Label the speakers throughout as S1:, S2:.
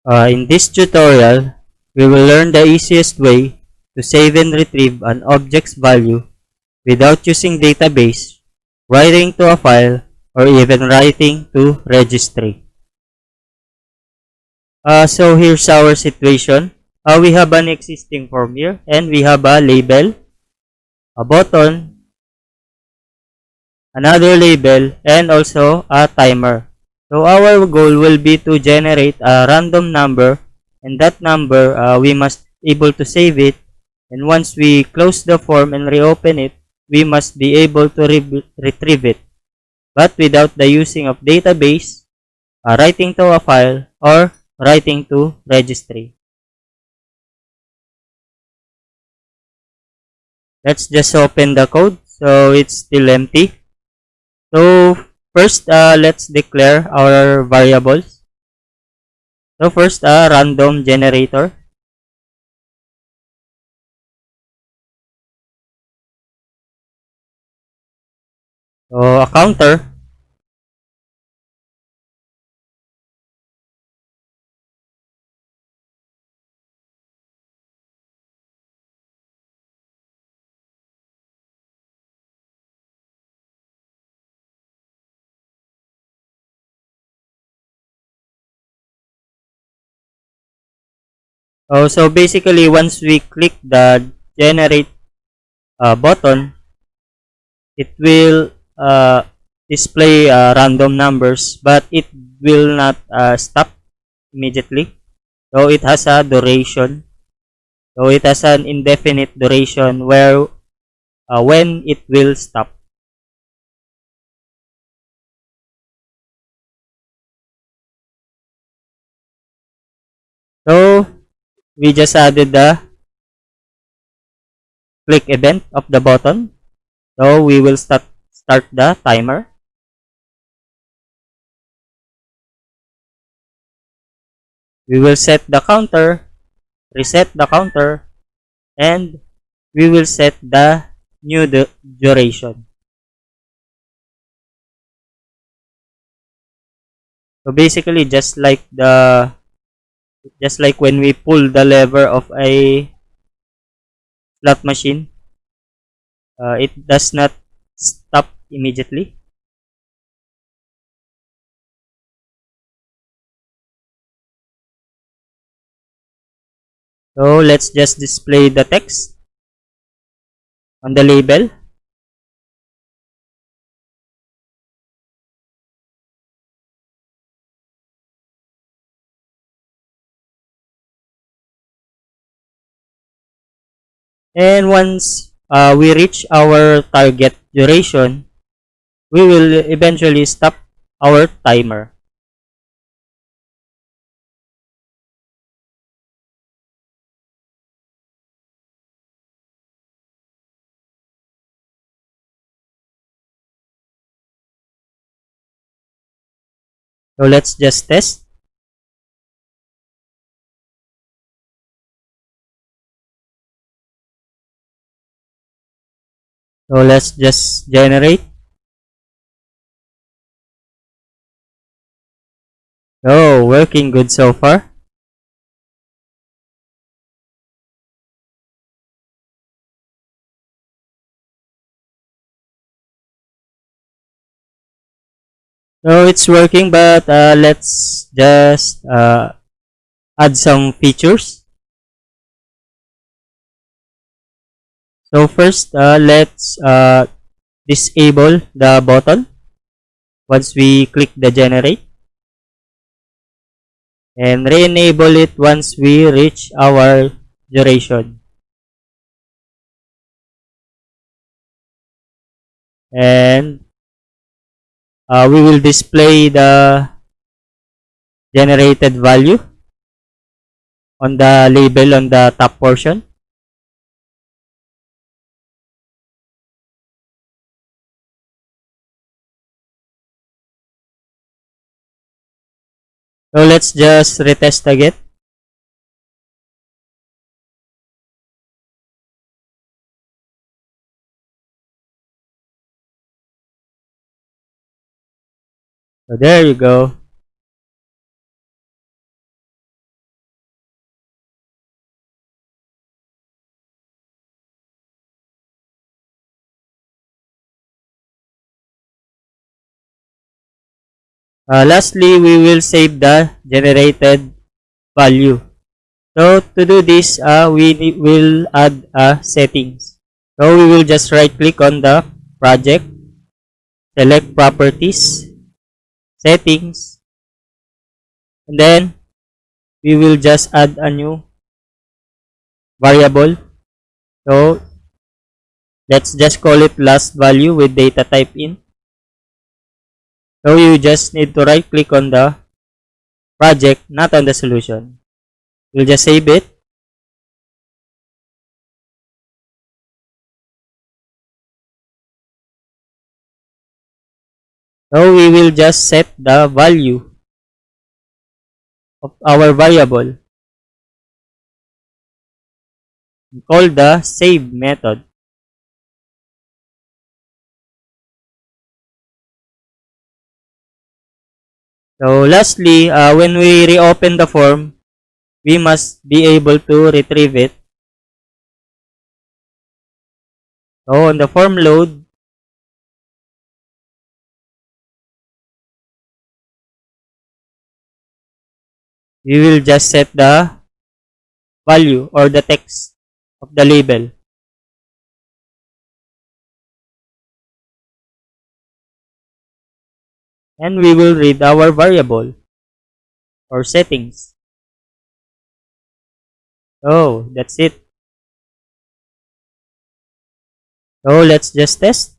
S1: In this tutorial, we will learn the easiest way to save and retrieve an object's value without using database, writing to a file, or even writing to registry. So here's our situation. We have an existing form here, and we have a label, a button, another label, and also a timer. So our goal will be to generate a random number, and that number we must able to save it, and once we close the form and reopen it, we must be able to retrieve it, but without the using of database, writing to a file, or writing to registry. Let's just open the code. So it's still empty. So first, let's declare our variables. So first, a random generator. So a counter. So basically, once we click the generate button, it will display random numbers, but it will not stop immediately. So it has a duration. So it has an indefinite duration where when it will stop. So we just added the click event of the button. So we will start the timer. We will set the counter, reset the counter, and we will set the new duration. So basically, just like when we pull the lever of a slot machine, it does not stop immediately. So let's just display the text on the label. And once we reach our target duration, we will eventually stop our timer. So let's just test. So let's just generate. Oh, working good so far. So it's working, but let's just add some features. So first, let's disable the button once we click the generate, and re-enable it once we reach our duration. And we will display the generated value on the label on the top portion. So let's just retest again. So there you go. Lastly, we will save the generated value. So to do this, will add a settings. So we will just right click on the project, select properties, settings, and then we will just add a new variable. So let's just call it last value with data type in. So you just need to right click on the project, not on the solution. We'll just save it. So we will just set the value of our variable and call the save method. So lastly, when we reopen the form, we must be able to retrieve it. So on the form load, we will just set the value or the text of the label. And we will read our variable or settings. So that's it. So let's just test.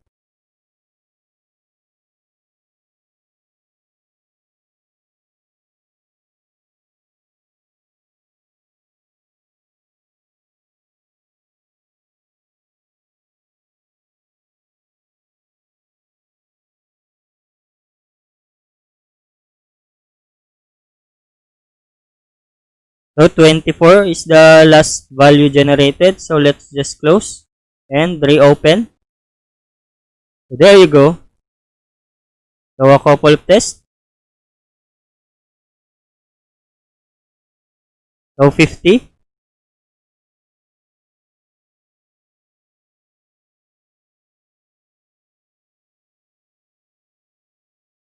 S1: So 24 is the last value generated. So let's just close and reopen. So there you go. So a couple of tests. So 50.